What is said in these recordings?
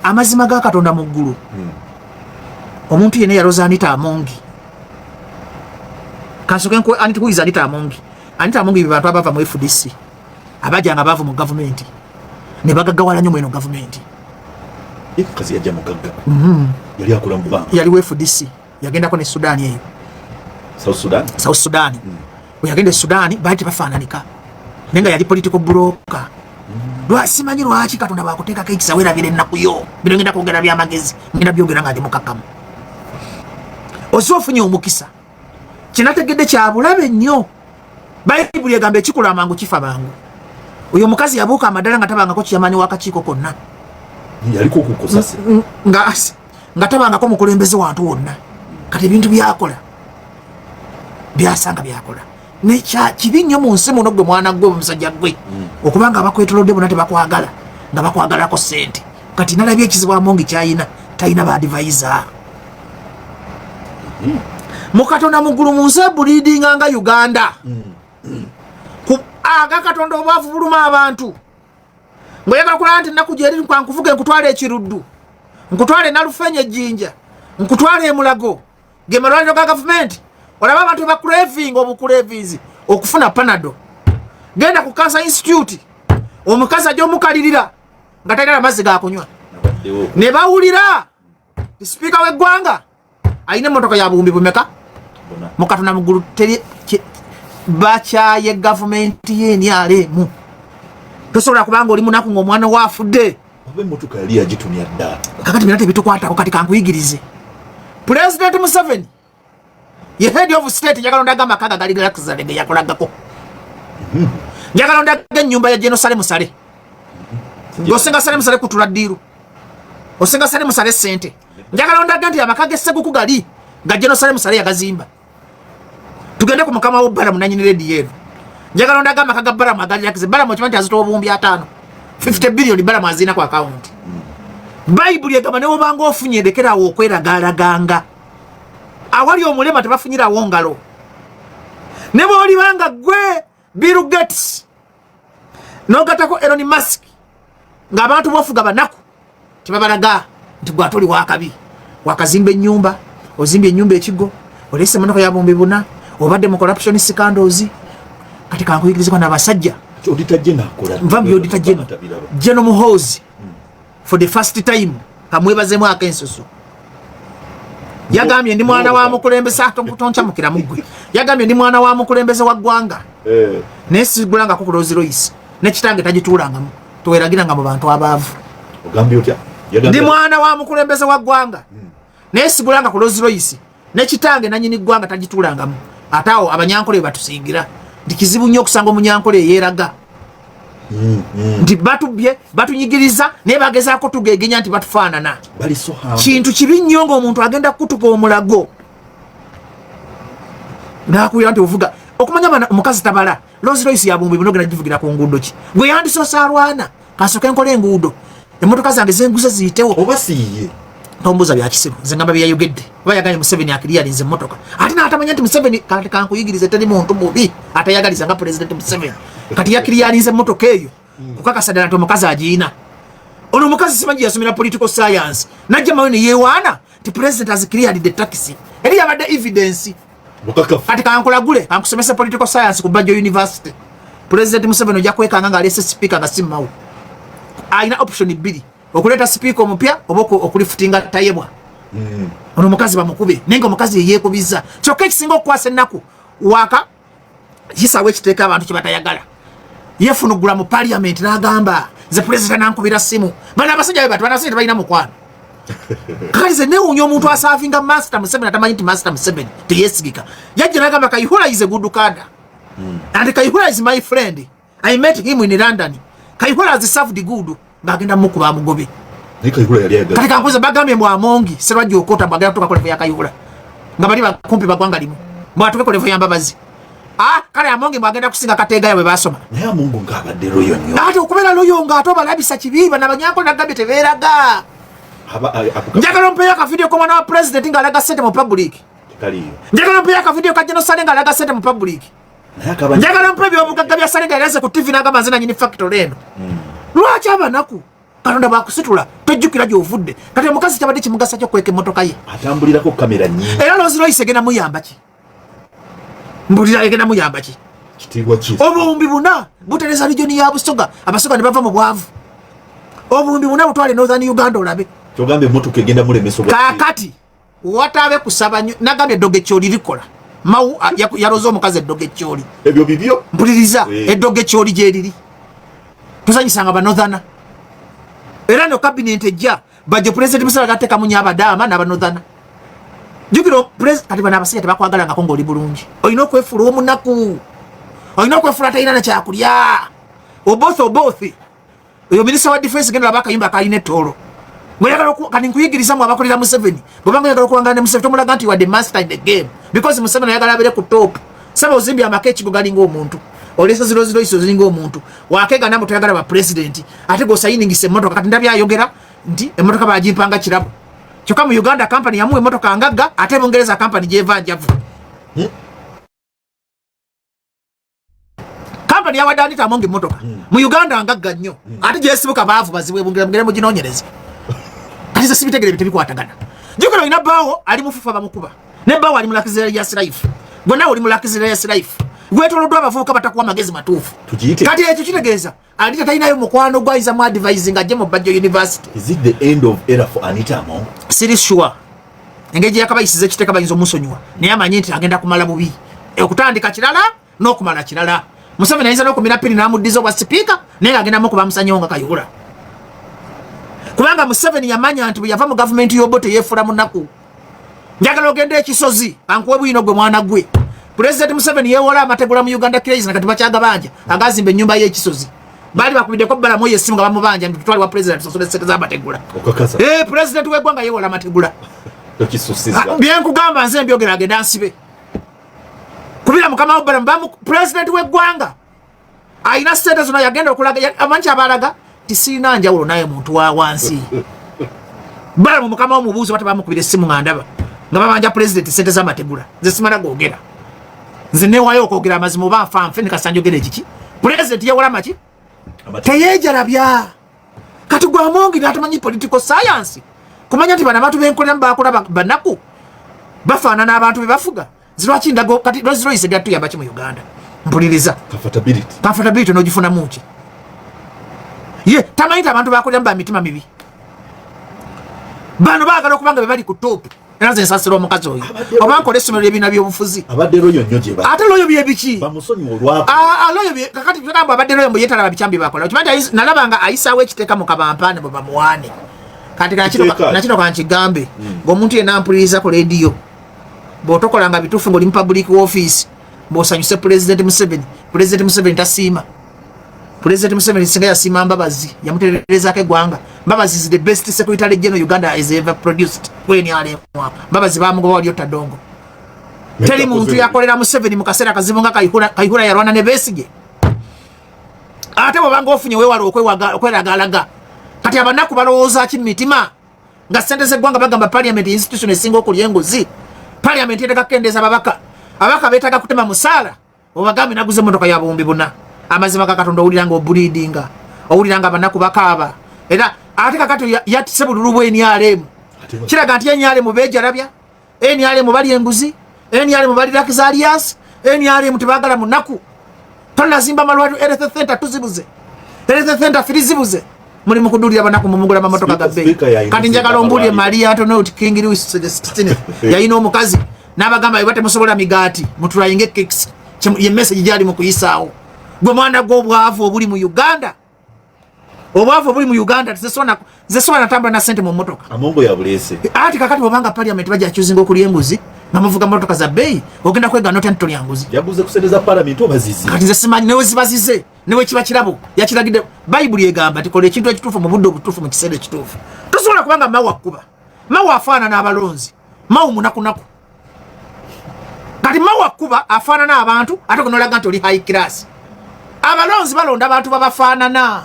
amazima ga Katonda mu ggulu omuntu yene yaloza Anita Amongi kansoke nko anitukuiza Anita Amongi bibantu abava mu FDC abajanga bava mu government ne bagagawala nnyo mweno government kazi yajja mu gagga yali akola mu banka yali FDC yagenda ko ne Sudan eyo South Sudan yagenda Sudan baati bafaananika nenga yali political broker lwasimanyi lwaki Katonda bakuteeka kekisa werabire ennaku yo bino ngenda kwogera byamagezi ngenda byogera nga ndi mukakamu osofunye omukisa kinategedde kyabulabe nnyo Bayibuli egamba ekikula amangu kifa mangu oyo mukazi yabuuka amadala nga tabangako kiyamanyi wakakiiko konna yaliko okukosase nga tabangako mukulembeze wantu wonna kati ebintu byakola byasanga byakola nekya kibi nnyo mu nsi muno gwe mwana gwe omusajja gwe okubanga abakwetolodde bonna tebakwagala nga bakwagalako ssente kati nalabye ekizibu Amongi kyayina talina baadivaiza mu Katonda muggulu mu nsi ebuliidinga nga Uganda aga Katonda obwavu buluma abantu ngoyagala kulaba nti ennaku gyeri nkwankuvuge nkutwala ekiruddu nkutwala enalufenye ejjinja nkutwala emulago ge malwaliro ga gavumenti olaba abantu bakulevinga obukulevizi okufuna panado genda ku Cancer Institute omukazi ajja omukalirira nga talina amazzi gakunywa ne bawulira sipiika w'eggwanga alina emmotoka ya buwumbi bumeka mu Katonda muggulu bakyaye gavumenti y'enyalemu tosobola kubanga oli munaku ng'omwana waafudde oba emmotoka yali yagitumya dda kakati bina tebitukwatako kati kankuyigirize President Museveni ye head of state njagala ndagamba akaga gali galakuzalege yakolagako njagala ndaga ennyumba ya Jerusalem sale osenga Salem sale kutula ddiru osenga Salem sale sente njagala ndaga nti amakage seguku gali ga Jerusalem sale yagazimba tugende ku mukama wo Balamu nanyini radio yeno njagala ndaga amakaga Balamu agali yakize Balamu kimanti azitowa obuwumbi 5 50 billion Balamu azina ku account Bible egamba ne obanga ofunye ndekerawo okweragaalaganga awali omulema tebafunyirawo ngalo ne bw'oli banga gwe Bill Gates n'ogatako Elon Musk ng'abantu bofuga banaku tebabalaga nti gwe ate oli wakabi wakazimba ennyumba ozimbye ennyumba ekigo olese emmotoka ya bombi buna obadde mu corruption scandals kati kankuyigirizibwa n'abasajja nva mu byodita General Muhoozi for the first time kamwebazeemu ak'ensusu yagambye ndi mwana wa mukulembeze tonkyamukira mugwe yagambye ndi mwana wa mukulembeze wa ggwanga naye sigulangako ku Rolls Royce nekitange tagituulangamu tuweragiranga mu bantu abaavu ndi mwana wa mukulembeze wa ggwanga naye sigulanga ku Rolls Royce nekitange nanyini ggwanga tagituulangamu ate awo abanyankole batusingira nti kizibu nnyo okusanga omunyankole eyeeraga nti batubye batunyigiriza naye bagezaako tugegenya nti batufaanana kintu kibi nnyo ng'omuntu agenda kutuka omulago nakuira nti ovuga okumanya omukazi tabala Rolls Royce ya bumbi bunogenda givugira ku nguudo ki gwe yandisosa alwana kasooke nkola enguudo emmotoka zange zenguze ziyitewo oba siye tombuza bya kisiru zengamba byayogedde oba yaganye Museveni akiriyalinze emmotoka ate n'atamanya nti Museveni kati kankuyigirize teri muntu mubi atayagaliza nga President Museveni kati yakiriyalinze emmotoka eyo kukakasa ddala nti omukazi agiina ono omukazi simanyi yasomera political science najja mawe ne yeewaana nti President azikiriyaridde taxi eri yabadde evidence kati kankulagule kankusomesa political science ku Bajjo University President Museveni ojja kwekanga ng'alese speaker nga simmawo alina option 2 okuleeta speaker omupya oba okulifutinga tayebwa ono omukazi bamukube naye nga omukazi yeyeekubiza kyokka ekisinga okukwasa ennaku waka kisaawo ekiteeka abantu kyebatayagala yefunugula mu parliament n'agamba nze President nankubira simu bano abasajja be batu banasente balina mukwano kakati ze newuunya omuntu asaavinga Master Museveni atamanyi nti Master Museveni teyeesigika yajja n'agamba Kayihura is a good card and Kayihura is my friend I met him in London Kayihura has served good ngagenda mukuba mugobe kati kankuze bagambye mu Amongi serwajja okota bagenda kutoka kolevo ya Kayihura nga bali bakumpi bagwanga limu mwatuke kolevo ya Mbabazi kale Amongi mwagenda kusinga kateega yawe basoma naye Amongo ng'abadde loyo nnyo ate okubeera loyo ng'ate obalabisa kibiiba n'abanyankole nagambye tebeeraga njagala ompeeyo akavidiyo k'omwana wa President ng'alaga ssente mu public njagala ompeeyo akavidiyo ka General Sale ng'alaga ssente mu public njagala ompeeyo byobugagga bya Sale ng'alaze ku TV n'agamba nze nanyini factory eno lwaki abanaku Katonda bakusitula tojjukira gy'ovudde kati omukazi kyabadde kimugasa kyo kweka emmotoka ye atambulirako kamera nyingi era Rolls-Royce egenda muyamba ki mbulira egenda muyamba ki kitiibwa ki obuwumbi 4 butereza regioni ya Busoga Abasoga ne bava mu bwavu obuwumbi 4 butwale Northern Uganda olabe kyogamba emmotoka egenda mulemeso kakati watabe kusaba nagambye eddogo ekyoli likola mawu yaloza omukazi eddogo ekyoli ebyo bibyo mpuliriza eddogo ekyoli gyeriri tuzanyisanga banothana era no cabinet ejja bajje president Museveni gateka munya abadama n'abanothana jukiro president kati bana abasajja tebakwagala nga kongo oli bulungi olina okwefula omunaku olina okwefula tayina na kyakulya obothi oyo minisita wa defense genda abakayimba kalina ettolo ngoyagala kati nkuyigiriza mu abakolera Museveni bwebanga oyagala okuwangana ne Museveni tomulaga nti wadde master in the game because Museveni oyagala abere ku top saba ozimbi amakechi galinga omuntu olesa 00 iso zilinga omuntu wakega nambo toyagala ba president ate go signing se motoka kati ndabya ayogera nti emotoka bajimpanga kirabo kyoka mu Uganda company yamu emotoka ngagga ate bongereza company jevanjavu company yawadani tamonge motoka mu Uganda ngagga nnyo ate jesibuka baavu bazibwe bongera mu ginonyereza ati sibitegere bitebikwatagana jukiro ina bawo ali mufufa bamukuba ne bawo ali mulakizira ya life gona oli mulakizira ya life gwetolodwa abavuka batakuwa magezi matuufu kati ekyo kitegeeza Anita talinayo mukwano gwaiza mu advising ajje mu Badjo University. Is it the end of era for Anita Among? Siri sure engeri yakabayisize kiteka bayinza omusonyiwa naye amanyi nti agenda kumala bubi okutandika kirala n'okumala kirala. Museveni ayinza n'okumira piri n'amuddiza obwa sipiika naye agenda mu kuba musanyonga Kayihura kubanga Museveni yamanya nti bwe yava mu gavumenti y'Obote yeefula munaku. Njagala ogenda ekisozi ankuwe bwino gwe mwana gwe. President Museveni yewola amategula mu Uganda craze nakati bakyaga banja agazimba ennyumba y'ekisozi. Bali bakubideko bala moye simu nga bamubanja ntutwali wa president sosole sete za amategula. Okakasa. President w'eggwanga yewola amategula. Okisusiza. Bien kugamba nze mbyogera agenda nsibe. Kubira mukama obala mbamu president w'eggwanga. Aina state zona yagenda okulaga amanchi abalaga tisina njawulo naye muntu wa wansi. Bala mu mukama omubuuzi bata bamukubira simu ngandaba. Nga babanja president sente za amategula. Nze simala googera. Nze ne wayo okogera amazimu bafa mfe nikasanjogere kiki. President yewola maki? Teyejarabya. Kati gwa mongi natamanyi political science. Kumanya nti bana bantu benkolera mbakola banaku. Bafana n'abantu bebafuga. Zirwaki ndago kati Rolls-Royce gatu yabaki mu Uganda. Mpuliriza. Comfortability no gifuna muki. Ye tamanyi abantu bakolera mba mitima mibi. Bano bagala okubanga bebali ku top. Eraze nsasiro omukazi oyo. Obankole essomero ly'ebina by'obufuzi. Abadde loyo nnyo gye ba. Ate loyo byebiki. Bamusonyi olwako. Loyo bye kakati tutamba abadde loyo mbu yetalaba bikyambi bakola. Okimanyi nalabanga ayisawo ekiteeka mu kabampane bwe bamuwane. Kati nakino kankigambe. Ng'omuntu yenna mpuliriza ku leediyo. Bw'otokolanga bituufu ng'oli mu public office. Bw'osanyuse President Museveni. President Museveni tasiima. President Museveni singa yasiima Mbabazi yamutererezaako eggwanga. Mbabazi is the best secretary general Uganda has ever produced. Kweni ale mwapa. Mbabazi bamugoba wali otadongo. Teri muntu yakolera Museveni mu kaseera kazibu nga Kayihura yarwana ne Besigye. Ate bw'obanga ofunye weewala okweragalaga. Kati abanaku balowooza ki mitima nga ssente z'eggwanga bagamba parliament institution esinga okulya enguzi. Parliament yeetaaga kukendeeza ababaka beetaaga kutema musaala obagambe naguze emmotoka ya buwumbi 4. Amazima ga Katonda owuliranga obulidinga owuliranga abanaku bakaaba era ate kakati yatise bululu bw'NRM kiraga nti NRM beejalabya NRM bali enguzi NRM bali Luxurious NRM tebaagala munaku tonazimba amalwaliro health center tuzibuze health center firizibuze muri mu kudulira abanaku mu mugula amamotoka ga bei kati njagala ombulire Maria Antoinette to King Louis XVI yayina omukazi n'abagamba bate musobola migaati mutulanyinge cakes ye message gyali mu kuyisaawo gwe mwana gw'obwavu obuli mu Uganda obwavu obuli mu Uganda zesona natambula na sente mu motoka amongo ya bulese ati kakati bobanga parliament bajja choosing okulya enguzi namuvuga motoka za bei ogenda kwega noti ntoli yanguzi yaguze kusendeza parliament obazizi kati zesimanyi newe zibazize newe kiba kirabo yakiragide Bible egamba tikola ekintu ekituufu mu budde obutuufu mu kiseera ekituufu tosobola kubanga mawa kuba mawa afaana n'abalonzi mawu munakunaku kati mawa kuba afaana n'abantu ate kunolaga nti oli high class abalonzi balonda abantu babafaanana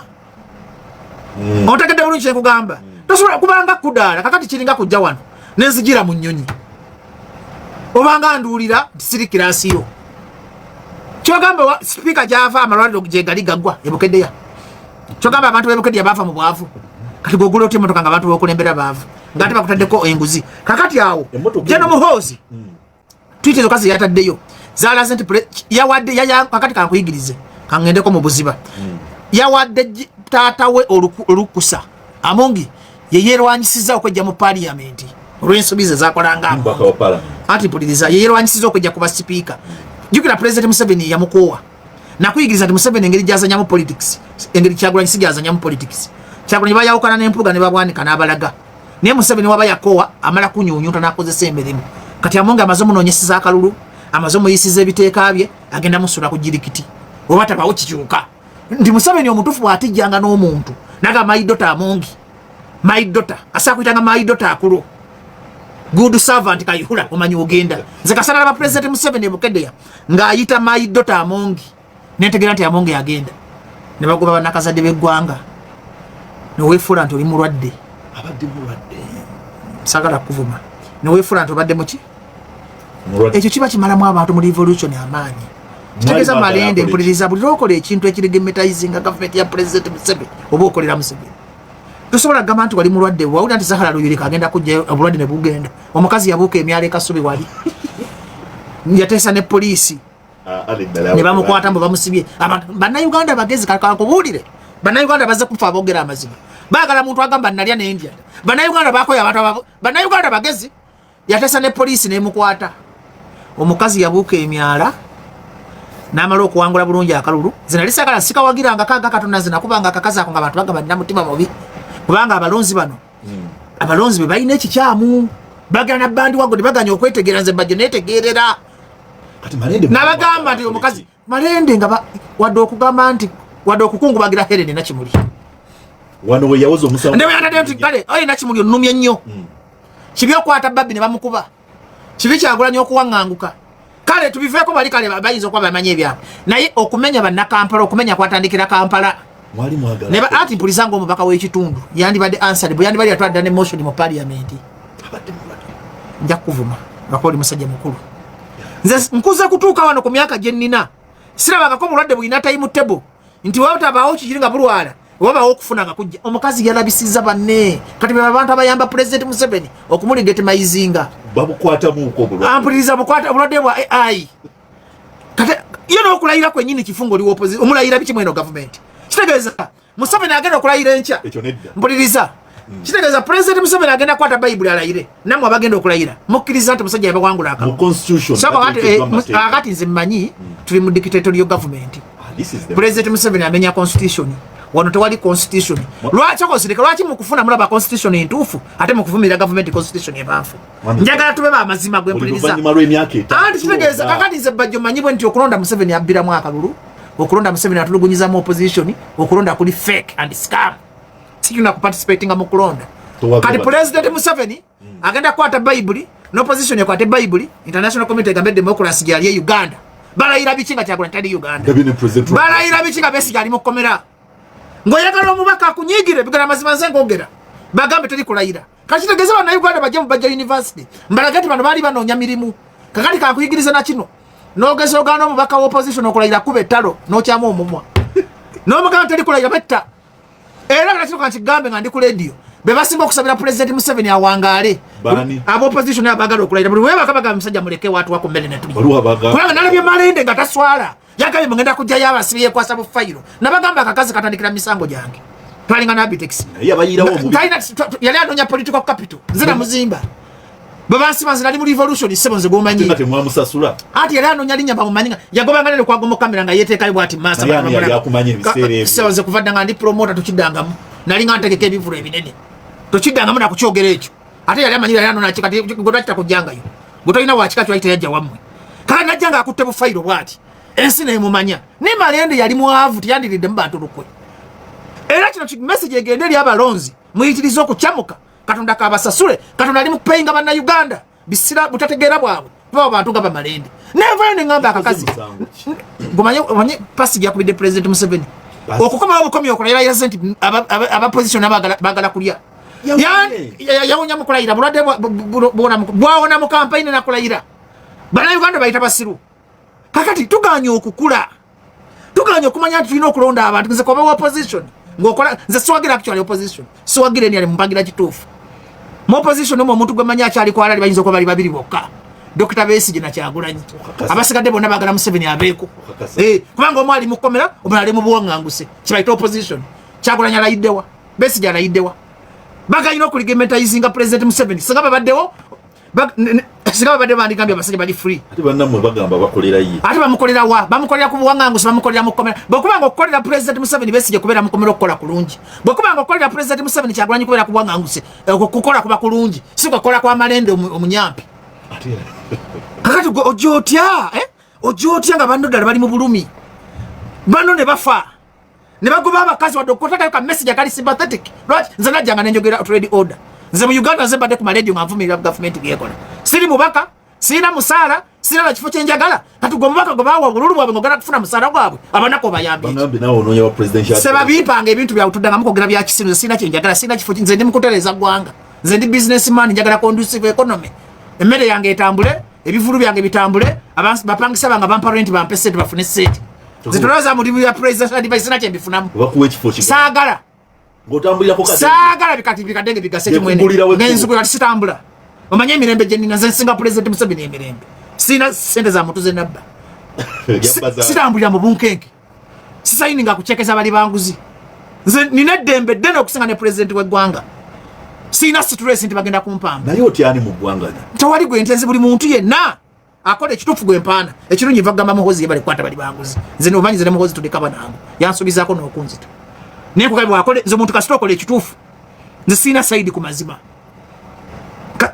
otegedde bulungi kyekugamba tosobola kubanga kudaala kakati kiringa kujja wano nenzijira mu nnyonyi obanga nduulira nti siri kirasiyo kyogamba sipiika gyava amalwaliro gyegali gaggwa ebukeddeya kyogamba abantu bebukeddeya baafa mu bwavu kati gogula ote motoka nga abantu bokulembera baavu ngate bakutaddeko enguzi kakati awo jeno muhozi tweet ezo kazi yataddeyo zalaze nti yawadde kakati kankuyigirize kangendeko mu buziba yawadde taata we olukusa Amongi yeyerwanyisiza okwejja mu parliament olw'ensuubize zakolanga ati mpuliriza yeyerwanyisiza okwejja kuba sipiika jukira president Museveni yamukoowa nakuyigiriza nti Museveni engeri gyazanyamu politics engeri Kyagulanyi gyazanyamu politics Kyagulanyi bayawukana n'empuga ne babwanika n'abalaga naye Museveni waba yakoowa amala kunyuunyuuta n'akozesa emirimu kati Amongi amaze omunoonyesiza akalulu amaze omuyisiza ebiteeka bye agenda musula ku jirikiti oba tabawo kikyuka nti Museveni omutuufu bw'atijjanga n'omuntu naga my daughter Amongi my daughter asakuyitanga my daughter akulu good servant kayihula omanyi ogenda nze kasana ba president Museveni bukedeya ng'ayita my daughter Amongi netegera nti Amongi agenda ne bagoba banakazadde b'eggwanga neweefula nti oli mulwadde abadde mulwadde sagala kuvuma neweefula nti obadde muki ekyo kiba kimalamu abantu mu revolution amaanyi kitegeza malende mpuliriza buli lwokola ekintu ekirigemetizinga gavumenti ya president Museveni oba okolera Museveni tosobola kugamba nti wali mulwadde wawulira nti Sahara Luyirika agenda kujja obulwadde ne bugenda omukazi yabuuka emyala ekasubi wali yateesa ne poliisi ne bamukwata mbu bamusibye bannayuganda bagezi kakubuulire bannayuganda bazze kufa aboogera amazima baagala muntu agamba nalya n'endya bannayuganda bakoya abantu bannayuganda bagezi yateesa ne poliisi nemukwata omukazi yabuuka emyala n'amala okuwangula bulungi akalulu zina lisagala sikawagiranga kaga Katonda zina kubanga akakazi ako nga abantu bagamba nina mutima mubi kubanga abalonzi bano abalonzi be balina ekikyamu bagana bandi wago ne baganya okwetegeera nze bajjo neetegeerera kati Malende n'abagamba nti omukazi Malende nga wadde okugamba nti wadde okukungubagira Helen Nakimuli wano we yawoza omusawo ndewe yatadde nti kale oyo Nakimuli onnumye ennyo kibi okwata babbi ne bamukuba kibi Kyagulanyi okuwaŋŋanguka kale tubiveeko bali kale bayinza okuba bamanyi ebyabwe naye okumenya bannakampala okumenya kwatandikira Kampala mwali mwagala ne ati mpulizanga omubaka w'ekitundu yandibadde answered bwe yandibadde yatwadda ne motion mu parliament abadde mulwadde nja kuvuma bakoli musajja mukulu nze nkuze kutuuka wano ku myaka gye nnina sirabangako mulwadde bulina time table nti watabaawo kikiringa bulwala wabawo okufuna nga kujja omukazi yalabisiza banne kati baba abantu abayamba president Museveni okumulegitimizinga babukwatamu uko bulwadde ampuliriza bukwata obulwadde bwa AI kati yo n'okulayira kwennyini kifungo oli opposition omulayira biki mweno government kitegeeza Museveni agenda okulayira enkya mpuliriza kitegeeza president Museveni agenda kwata Bible alayire namwe abagenda okulayira mukkiriza nti musajja yabawangula akamu akati nze mmanyi tuli mu dictatorial government president Museveni amenya constitution wano tewali constitution lwaki okosirika lwaki mukufuna mulaba constitution entuufu ate mukuvumira government constitution ebanfu njagala tube bamazima gwe mpuliriza anti kitegeeza kakati nze bajjo manyibwe nti okulonda Museveni abbiramu akalulu okulonda Museveni atulugunyizamu opposition okulonda kuli fake and scam sikina kuparticipatinga mu kulonda kati president Museveni agenda kwata Bible n'opposition ekwate Bible international community egambe democracy gyali Uganda balayira biki nga Kyagulanyi tali Uganda balayira biki nga Besigye ali mu kkomera ngoyagala omubaka akunyigire bigala mazima nze ngogera bagambe teri kulayira kati kitegeeza bana Uganda bajja mu Bajja University mbalagati bano baali banoonya mirimu kakati kakuyigiriza na kino n'ogeza ogaana omubaka w'opposition okulayira kuba ettalo n'okyamu omumwa n'omugamba teri kulayira betta era nga kino kankigambe nga ndi ku radio be basinga okusabira president Museveni awangaale ab'opposition abagala okulayira buli webaka bagamba musajja muleke watu wako mmere ne tuli kubanga nalabye Malende nga taswala yagambye mugenda kujjayo abasibe yekwasa bu fayiro nabagamba akakazi katandikira misango gyange twalinga na Bitex yali anoonya political capital nze na muzimba babansibanze nali mu revolution sebonze gomanyi ati yali anoonya linnya bamumanyi yagobanga nene kwagoma kamera nga yeteekayo bwati masa sebonze kuvadda nga ndi promoter tukiddangamu nalinga ntegeka ebivulu ebinene tukiddangamu nakukyogera ekyo ate yali amanyi yali anoonya kikati godwakita kujjangayo gotolina wakika kywaita yajja wammwe kale najja nga akutte bu fayiro bwati ensi nemumanya ne Malende yali muavu tiyandiridde mu bantu lukwe era kino message egende eri abalonzi muyitiriza okukyamuka Katonda kabasasule Katonda ali mukupeyinga banna Uganda bisira butategeera bwabwe baba bantu nga Malende nevayo ne ngamba akakazi gumanye pasi gyakubidde president Museveni okukoma obukomi okulayira yaze nti abaposition bagala kulya yawonya mukulayira bulwadde bwawona mu campaign nakulayira bana Uganda bayita basiru kakati tuganya okukula tuganya okumanya nti tulina okulonda abantu nze koba opposition ngokola nze siwagira actually opposition siwagira ni ali mpangira kitufu mu opposition no muntu gwe manya achali kwala bayinza ko bali babiri bokka Dr. Besigye na Kyagulanyi abasigadde bonna bagala Museveni abeeko kubanga omwali mukomera omulali mu buwanganguse kibaita opposition Kyagulanyi alayiddewa Besigye alayiddewa bagayina okuligementizinga president Museveni singa babaddewo singa babadde bandigambye abasajja bali free ate bannamwe bagamba bakolera ye ate bamukolera wa bamukolera ku buwanganguse bamukolera mukomera bwekubanga okukolera president Museveni Besigye kubeera mukomera okukola kulungi bwekubanga okukolera president Museveni Kyagulanyi kubeera ku buwanganguse okukola kuba kulungi si kukola kwa malende omunyampi kakati ojotya nga banno ddala bali mu bulumi banno ne bafa ne bagoba abakazi wadde okutakayo ka message akali sympathetic lwaki nze najjanga nenjogera trade order nze mu Uganda nze mbadde ku maradio nga nvumirira gavumenti byekola siri mubaka sirina musaala sirina na kifo kyenjagala kati gwe mubaka gwe bawa obululu bwabwe ngogala kufuna musaala gwabwe abanako bayambi sebabipanga ebintu byawe tuddanga mukogera bya kisiru sirina kyenjagala sirina kifo nze ndi mukutereza gwanga nze ndi businessman njagala conducive economy emmere yange etambule ebivulu byange bitambule bapangisa banga bamparent bampe sente bafune sente zitulaza mu ya president advice na chembifunamu bakuwe kifo kiga sagala ngotambulira ko kati sagala bikati bikadenge bigasete mwene ngenzu ko sitambula omanye mirembe jenina nze singa president Museveni emirembe sina sente za mutuze nabba sitambulira mu bunkenke sisayininga kuchekeza bali banguzi nze nina dembe deno okusinga ne president w'eggwanga sina stress nti bagenda kumpamba nayo tyani mu ggwanga tawali gwe ntenzi buli muntu yenna akole ekitufu gwe mpaana ekirungi vagamba muhozi yebali kwata bali banguzi nze nobanyi nze ne muhozi tudekaba nangu yansubizako n'okunzita naye kugambye wakole nze omuntu kasita okola ekitufu nze sina saidi ku mazima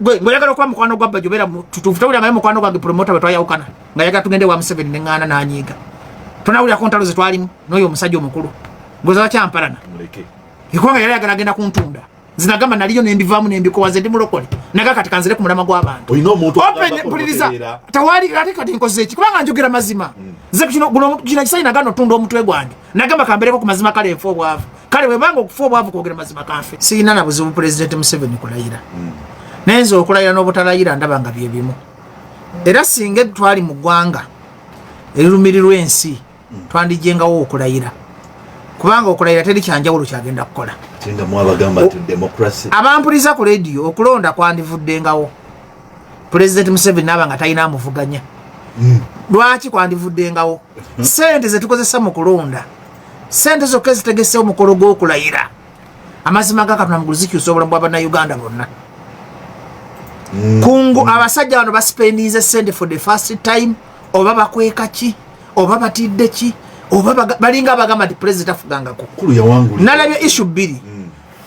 ngoyagala okuba mukwano gwa bajjo beera tutufu tawulira ngayo mukwano gwange promota bwe twayawukana nga yagala tugende wa Museveni ne ŋŋaana n'anyiiga tonawulirako ntalo ze twalimu n'oyo omusajja omukulu ngoza wakyampalana ekubanga yali ayagala agenda kuntunda zinagamba naliyo nendivaamu nembikowa nze ndi mulokole naga kati kanzire ku mulamwa gw'abantu oyina omuntu mpuliriza tawali ate kati nkoze eki kubanga njogera mazima nze kino kisayinagano otunda omutwe gwange nagamba kambereko ku mazima kale enfa obwavu kale webanga okufa obwavu kwogera mazima kanfe siyina na buzibu pulezidenti Museveni kulayira naye nze okulayira n'obutalayira ndaba nga bye bimu era singa twali mu ggwanga erirumirirwa ensi twandijengawo okulayira kubanga okulayira teri kyanjawulo kyagenda kukola tinga mwabagamba ati democracy abampuliza ku radio okulonda kwandivuddengawo president Museveni nabanga talina amuvuganya lwaki kwandivuddengawo sente zetukozesa mu kulonda sente zokka zitegesewo mukolo gw'okulayira amazima ga Katonda mugulu zikyusa obulamu bw'Abannayuganda bonna kungu abasajja bano basipendinze sente for the first time oba bakweka ki oba batidde ki oba balinga abagamba nti president afugangako nalabye issue bbiri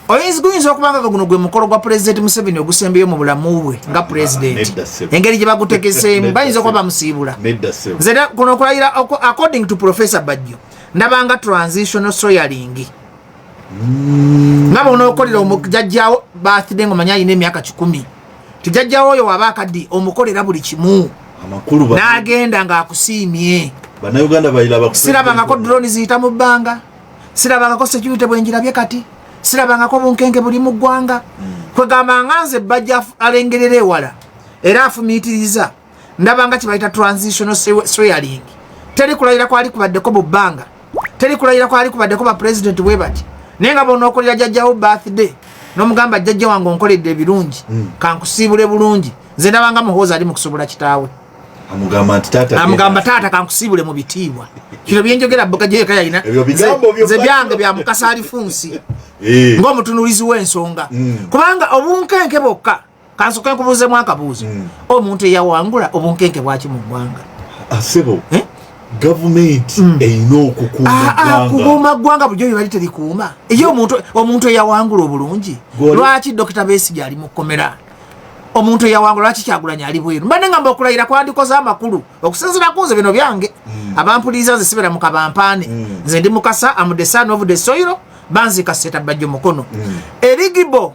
oyinza okubanga guno gwe mukolo gwa president Museveni ogusembeyo mu bulamu bwe nga president engeri gye bagutegeseemu bayinza okuba bamusiibula nze kuno okulayira according to Professor Bajjo ndabanga transitional swearing nga bonaokolera omujajjawo birthday ng'omanya alina emyaka 10 tujajjawo oyo waba akaddi omukolera buli kimu n'agenda ng'akusiimye Bannayuganda bayiraba sirabangako drone ziyita mu bbanga sirabangako security bwenjirabye kati sirabangako bunkenke buli mu ggwanga kwegamba nga nze bajja alengerera ewala era afumiitiriza ndabanga kibayita transitional swearing teri kulayira kwali kubaddeko mu bbanga teri kulayira kwali kubaddeko ba president webati naye nga bona okolera jjajjawo birthday n'omugamba jjajja wange onkoledde ebirungi kankusiibule bulungi nze ndabanga muhoozi ali mu kusobola kitaawe amugamba taata kankusiibule mu bitiibwa kino byenjogera bukajeka yalina nze byange bya mukasa alifunsi ng'omutunulizi w'ensonga kubanga obunkenke bwokka kansoke nkubuuzemu akabuuzo omuntu eyawangula obunkenke bwaki mu ggwanga asebo gavumenti eyina okukuuma ggwanga bulijjo bye bali terikuuma eyo omuntu eyawangula obulungi lwaki Dr. Besigye ali mu kkomera omuntu eyawangula lwaki Kyagulanyi ali bweru mbadde ngamba okulayira kwandikoze amakulu okusinziira ku nze bino byange abampuliriza nze sibera mu kabampaane nze ndi mukasa am the son of the soil banzika Seta Bajjo mukono eligible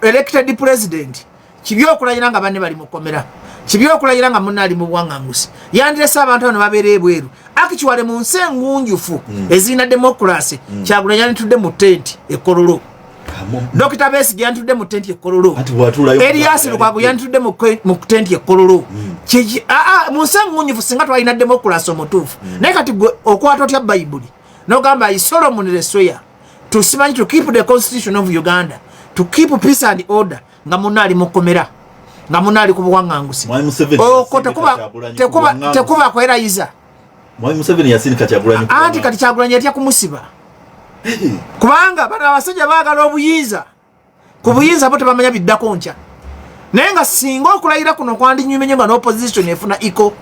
elected president kibyokulayira nga banne bali mu kkomera kibyokulayira nga munna ali mu bwaŋŋangusi yandirese abantu bano babeera ebweru akikiwale mu nsi engunjufu ezirina demokrasi Kyagulanyi yantudde mu tenti ekololo Dr. Besigye yantudde mu tenti ekololo Elias Lukwago yantudde mu tenti ekololo mu nsi engunjufu singa twalina demokrasi omutuufu naye kati gwe okwata otya bayibuli n'ogamba Solomon Lesoya tusimanyi to keep the constitution of Uganda, to keep peace and order, nga munali mukomera, nga munali kubuwangangusi. Oko tekuba kwerayiza. Mwai Museveni yasindika Kyagulanyi. Anti kati Kyagulanyi yatya kumusiba. Kubanga bana abasajja baagala obuyinza. Ku buyinza bo tebamanya biddako nkya. Naye nga singa okulayira kuno kwandinnyumenye nga n'opposition efuna equal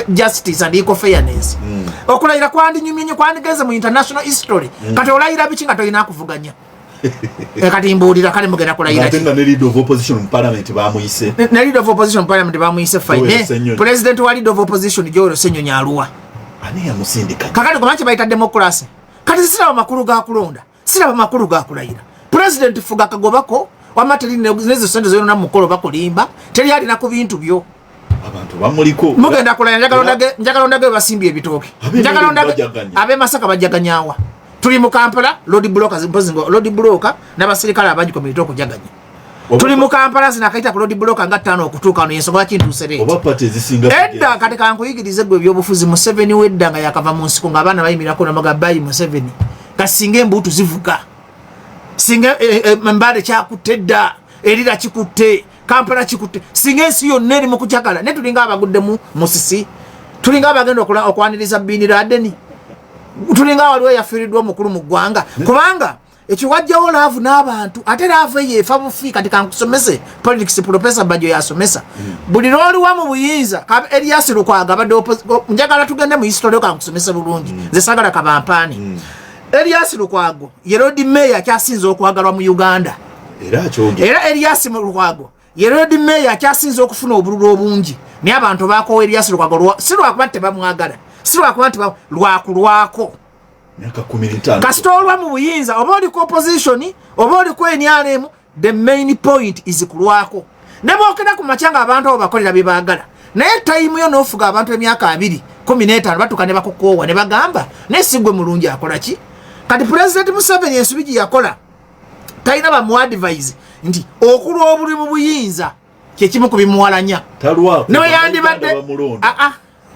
justice and equal fairness. Okulayira kwandinnyumenye kwandigeze mu international history. Kati olayira biki nga tolina kuvuganya. Kati mbuulira kale mugenda kulayira ki. Ne leader of opposition mu parliament baamuyise. Ne leader of opposition mu parliament baamuyise fine. President wa leader of opposition Joel Ssenyonyi Arua. Ani yamusindika. Kakati kumanchi bayita democracy. Kati siraba makulu ga kulonda. Siraba makulu ga kulayira. President fuga kagobako wamateri nezo sente zo na mukolo bakolimba teri ali na ku bintu byo abantu bamuliko mugenda kulayira njagala ndage basimbye ebitoke njagala ndage abe Masaka bajaganyawa tuli mu Kampala road blockers imposingo road blocker n'abasirikale abanji ko mitoko jaganya tuli mu Kampala zinakaita ku road blocker nga 5 okutuuka no yensonga kintu serete oba pate zisinga edda kati kankuyigirize gwe byobufuzi mu 7 wedda nga yakava mu nsiko nga abana bayimira ko na magabayi mu 7 kasinge mbutu zivuga singa mbale kyakutedda erira kikutte Kampala kikutte singa ensi yonna eri mu kujakala ne tulinga abagudde mu musisi tulinga abagenda okwaniriza binira adeni tulinga waliwo yafiiriddwa mukulu mu ggwanga kubanga ekiwajjawo laavu n'abantu ate laavu yeefa bufi kati kankusomese politics professor Bajo yasomesa buli lwoliwa mu buyinza Elias Lukwago abadde njagala tugende mu history kankusomese bulungi nze sagala kabampaani Elias Lukwago yerodi meya kyasinze okwagalwa mu Uganda era Elias Lukwago yerodi meya kyasinze okufuna obululu obungi naye abantu baako Elias Lukwago silwakuba tebamwagala silwakuba lwakulwako myaka 15 kasitolwa mu buyinza oba oli ku opposition oba oli ku NRM the main point is kulwako ne bookera ku machanga abantu abo bakolera bye baagala naye time yo n'ofuga abantu emyaka 2-15 batuka ne bakukoowa ne bagamba nesigwe mulungi akola ki kati President Museveni ensubiji yakola talina bamu advise nti okulwa obuli mu buyinza kyekimu kubimuwalanya newe yandibadde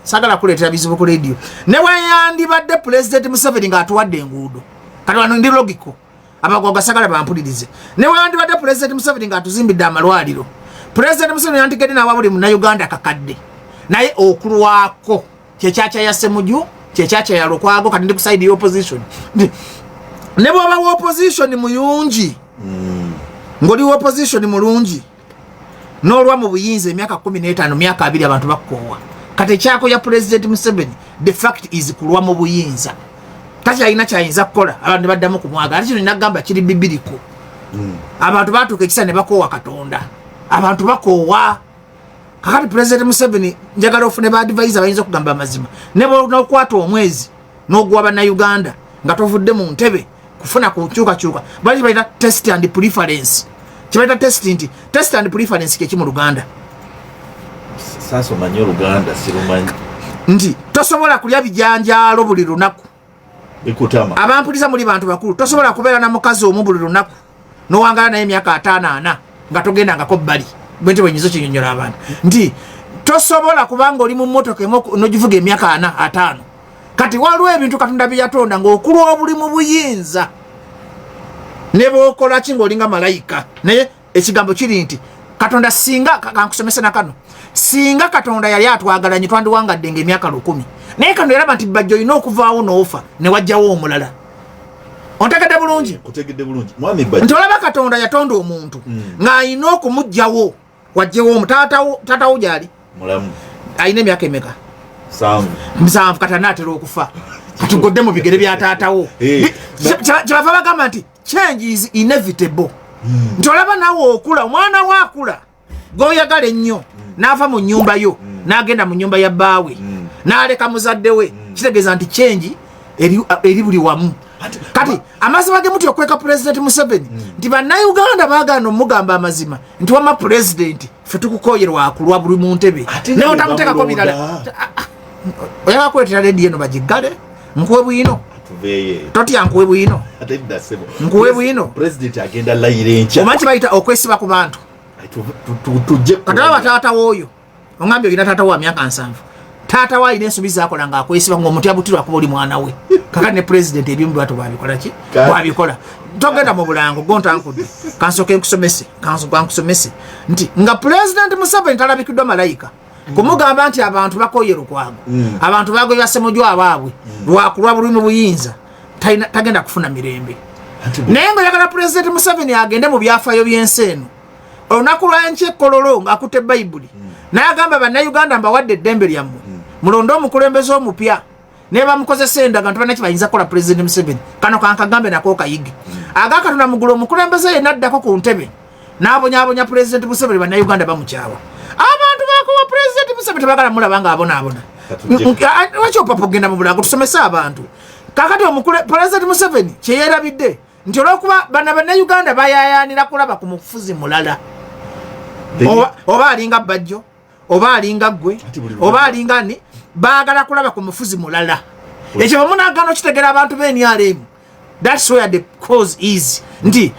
sagala kuleetera bizibu ku radio newe yandibadde President Museveni ng'atuwadde enguudo kati wano ndi logico abagoga sagala bampulirize newe yandibadde President Museveni ng'atuzimbidde amalwaliro President Museveni yandigedde n'awabuli mu Uganda kakadde naye okulwako kyekyacha ya Ssemuju kyekyacha ya Lukwago kati ndi ku side y'opposition ne bwaba wa opposition muyungi ngoli wa opposition mulungi n'olwa mu buyinza emyaka 15 myaka 2 abantu bakkowa kati kyako ya President Museveni the fact is kulwa mu buyinza kati alina kyayinza kukola abantu baddamu kumwagala kino nagamba kiri bibiriko abantu batuuka ekisa ne bakoowa Katonda abantu bakoowa kakati President Museveni njagala ofune ba advisor bayinza okugamba amazima ne n'okwata omwezi n'ogwa bana Uganda nga tovudde mu ntebe kufuna kukyuka bali bayita test and preference kibayita test and preference kye kimu Luganda sasa manyo Luganda sirumanyi nti tosobola kulya bijanjalo buli lunaku ekutama abampuliza muri bantu bakulu tosobola kubeera na mukazi omu buli lunaku n'owangala naye emyaka 5 nga togenda ngako bbali bwente bwenyizo kinyonyola abantu nti tosobola kubanga oli mu mmotoka n'ogivuga emyaka 4-5 kati waliwo ebintu Katonda bye yatonda ng'okulwa obuli mu buyinza ne bookola ki ng'olinga malayika naye ekigambo kiri nti Katonda singa kankusomesa na kano singa Katonda yali atwagalanye twandiwangadde ng'emyaka 10 naye kano yaraba nti Bajjo olina okuvaawo n'ofa ne wajjawo omulala ontegedde bulungi kutegedde bulungi mwami Bajjo nti olaba Katonda yatonda omuntu ng'ayina okumugjawo wajjewo taatawo gyali mulamu ayina emyaka emeka 7 kati anaatera okufa katugodde mu bigere bya taatawo kyebava bagamba nti change is inevitable nti olaba nawe okula omwana waakula goyagala ennyo n'ava mu nnyumba yo n'agenda mu nnyumba ya bbaawe n'aleka muzadde we kitegeeza nti change eri buli wamu kati amazima ge muti okweka President Museveni nti bannayuganda baagana omugamba amazima nti wama President ffe tukukooyerwa akulwa buli mu ntebe naye otamuteekako birala oyaga kwetera redi eno bagiggale nkuwe bwino totya nkuwe bwino nkuwe bwino President agenda layira enkya omanyi bayita okwesiba ku bantu kataba taata w'oyo ongambye olina taata wa myaka 7 taata wa alina ensobi zakola ng'akwesiba ng'omuntu yabutirwa kuba oli mwana we kakati ne president ebimu bwato babikola ki babikola togenda mu bulango gonta nkudde kansoke nkusomese nti nga president Museveni talabikiddwa malayika kumugamba nti abantu bakoye lukwago abantu bagoye basemujwa abaabwe lwakulwa bulumi buyinza tagenda kufuna mirembe naye nga yagala president Museveni agende mu byafayo byensi eno olunaku lwanki ekkololo ng'akutte bayibuli naye agamba bannayuganda mbawadde eddembe lyammwe mulonde omukulembeze omupya ne bamukozesa endagaano tebana kibayinza kukola president Museveni kano kankagambe nako kayige agakatonda mugulu omukulembeze yenna addako ku ntebe n'abonyabonya president Museveni bannayuganda bamukyawa abantu bakowa president Museveni tebagala mulaba ng'abonaabona lwaki opapa ogenda mu bulango tusomese abantu kakati president Museveni kyeyerabidde nti olwokuba bannayuganda bayayaanira kulaba ku mufuzi mulala oba alinga bajjo oba alinga gwe oba alinga ni baagala kulaba ku mufuzi mulala ekyo bamunagano kitegera abantu b'NRM that's where the cause is nti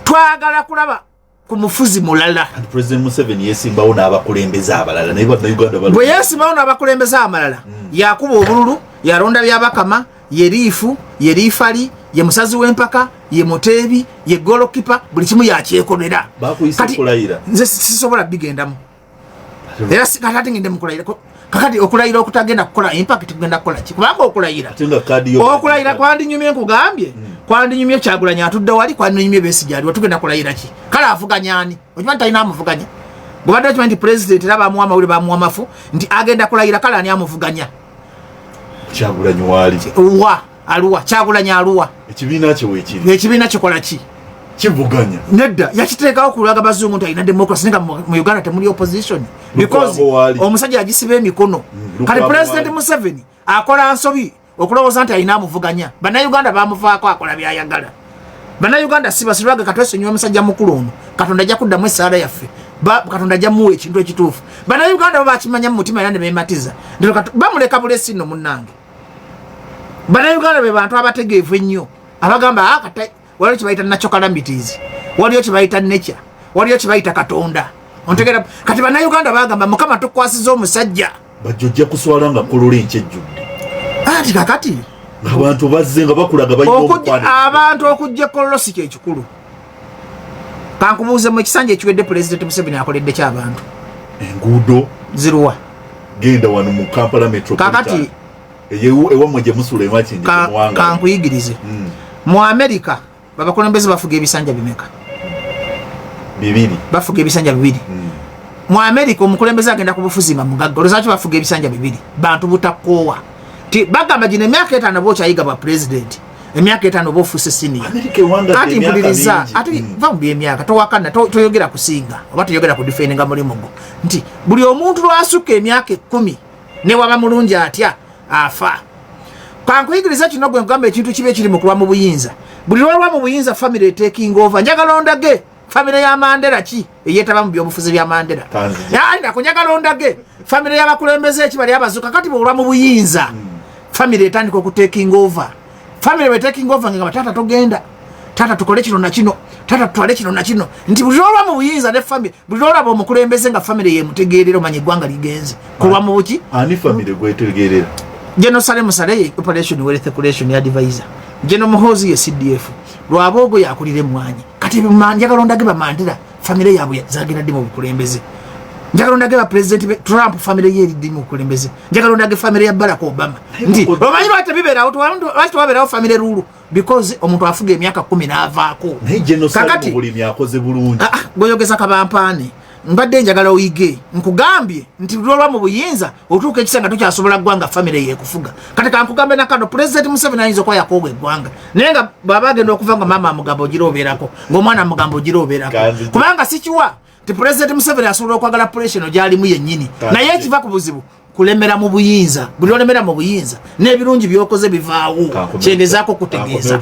twagala kulaba ku mufuzi mulala president Museveni yesimbawo n'abakulembeze abalala naye bannayuganda bwe yesimbawo n'abakulembeze amalala yakuba obululu yalonda byabakama yeriifu yerifali ye musazi w'empaka ye muteebi ye golokipa buli kimu yakyekolera nze sisobola bigendamu era kakati ngende mukulayira kakati okulayira okutagenda kukola impact kugenda kukola ki kubanga okulayira kwandinyumye nkugambye kwandinyumye Kyagulanyi atudde wali kwandinyumye Besigye ali tugenda kulayira ki kale avuganyani okimanyi talina amuvuganya gobadde okimanyi nti president era bamuwa amawulire bamuwa amafu nti agenda kulayira kale ani amuvuganya Kyagulanyi wali aluwa Kyagulanyi aluwa ekibiina kye weekiri ekibiina kikola ki kivuganya nedda yakiteekawo kulaga bazungu nti alina democracy nga mu Uganda temuli opposition because omusajja agisiba emikono kati president Museveni akola nsobi okulowooza nti alina amuvuganya bannayuganda bamuvaako akola byayagala bannayuganda sibasirwage katwesonyiwa omusajja mukulu ono Katonda ajja kuddamu essaala yaffe Katonda ajja muwa ekintu ekituufu bannayuganda bo bakimanya mu mutima era ne beematiza bamuleka bulesi nno munnange bannayuganda be bantu abategeevu ennyo abagamba waliyo kibayita natural calamities waliyo kibayita nature waliyo kibayita Katonda ontegera kati bannayuganda bagamba Mukama tukwasiza omusajja bajjojja kuswala nga kolole enkyejjudde ati kakati abantu bazze nga bakulaga bayina abantu okujja kololo si kyekikulu kankubuuze mu ekisanja ekiwedde president Museveni akoledde ky'abantu enguudo ziruwa genda wano mu Kampala metropolitan kakati ewamwe gye musula emakinje muwanga kankuyigirize mu America babakulembeze bafuga ebisanja bimeka bibiri bafuga ebisanja bibiri mu America omukulembeze agenda ku bufuzi nga mugagga olwaki bafuga ebisanja bibiri bantu butakoowa ti bagamba gino emyaka 5 bw'okyayiga bwa president emyaka 5 bw'ofuuse senior kati mpuliriza ati va mu by'emyaka towakana toyogera kusinga oba toyogera ku defendinga mulimu gwo nti buli omuntu lwasukka emyaka 10 ne waba mulungi atya afa kankuyigiriza kino gwe nkugamba ekintu kibe kiri mu kulwa mu buyinza buli lwalwa mu buyinza family taking over njagala ondage family ya Mandela ki eyetaba mu byobufuzi bya Mandela yanda kunyagala ondage family y'abakulembeze ekibali abazuka kati bwolwa mu buyinza family etandika okutaking over family we taking over nga tata togenda tata tukole kino na kino tata tutwale kino na kino nti buli lwalwa mu buyinza ne family buli lwalwa omukulembeze nga family ye mutegeerera omanye eggwanga ligenze kulwa mu buki ani family gwetegeerera Jerusalem Saleh operation wealth calculation advisor Jeno Muhozi ye CDF lwabogo yakulire mwanyi kati njagala ondage ba Mandela family yabwe zagenda ndi mu bukulembeze njagala ondage ba president Trump family ye ndi mu bukulembeze njagala ondage family ya Barack Obama ndi omanyi lwate bibera lwaki wabera family rulu because omuntu afuga emyaka 10 n'avaako naye Jerusalem buli myakoze bulungi goyogeza kabampani mbadde njagala oyige nkugambye nti lwalwa mu buyinza otuuka ekisanga tokyasobola ggwanga family ye kufuga kati kankugambe nakano president Museveni ayinza okuba yakoowa eggwanga naye nga baba agenda okuva nga maama amugambo ogirooberako ng'omwana amugambo ogirooberako kubanga sikiwa ti president Museveni asobola okwagala operation gy'alimu yennyini naye ekiva ku buzibu kulemera mu buyinza buli olemera mu buyinza n'ebirungi by'okoze bivaawo kyengezaako kutegeeza